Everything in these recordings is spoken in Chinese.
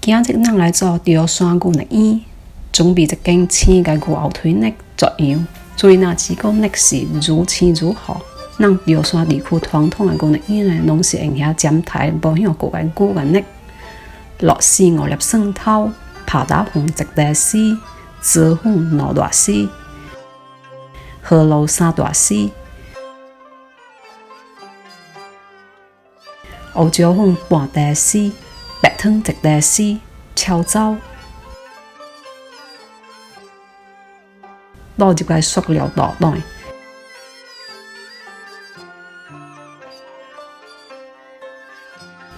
今日咱来做钓山牛肉圆，准备一根青嘅牛后腿肉作样。注意那几个肉是如青如好。咱钓山地区传统嘅牛肉圆呢，拢是用遐尖台无向高嘅牛嘅肉，落丝5粒蒜头，拍打红1大丝，紫粉2大丝，荷露3大丝，胡椒粉半大丝。白糖1大丝，超走，倒入个塑料袋内，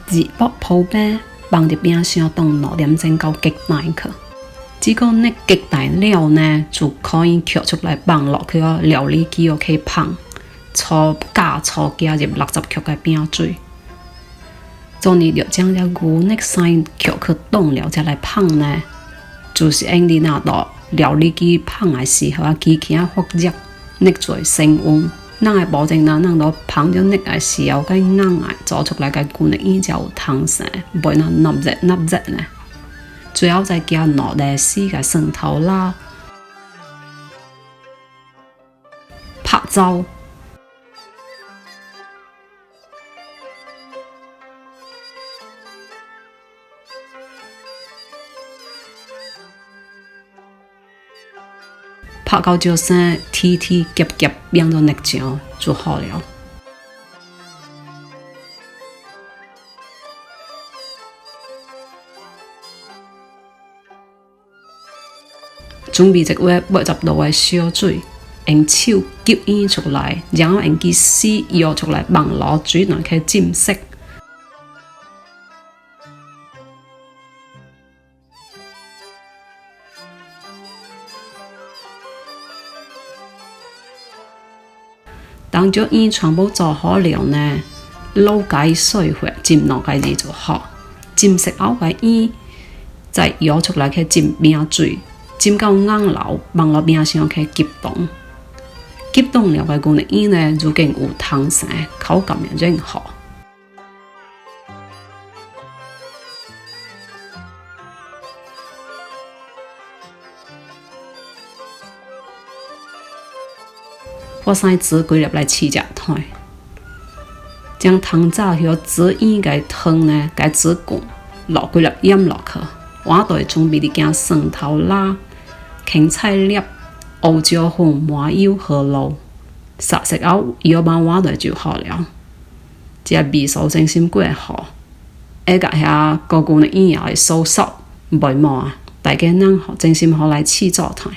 二卜铺饼，放入冰箱冻2点钟到极大去。这个肉极大了呢，就可以取出来放落去个料理机去烹，加加入60克个饼水。做你要将这牛肉先取去冻了，再来烹呢，就是用你那道料理机烹的时候，机器发热，肉最升温。咱会保证咱到烹着肉的时候，个硬的做出来个牛肉圆才有汤色，袂那纳热呢。最后再加2大丝个蒜头啦，拍走。拍到就生贴夹变做肉酱就好了。准备一碗80度的烧水，用手吸圆出来，然后用支丝摇出来，放落水内去浸湿。当这圆全部做好了呢，捞解水或浸落解就好。浸湿后个圆再摇出来去浸冰水，浸到硬流，放落冰箱去急冻。急冻了个牛肉圆呢，就更有汤色，口感也真好。我先煮几粒来试食看，将汤早许煮圆个汤呢，该煮滚，落几粒盐落去。我就会准备一件蒜头啦、芹菜粒、胡椒粉、麻油、荷露，熟食后摇慢我就好了。这味素真心过好，下甲遐个牛肉圆也会酥酥，袂麻。大家咱真心好来试做看。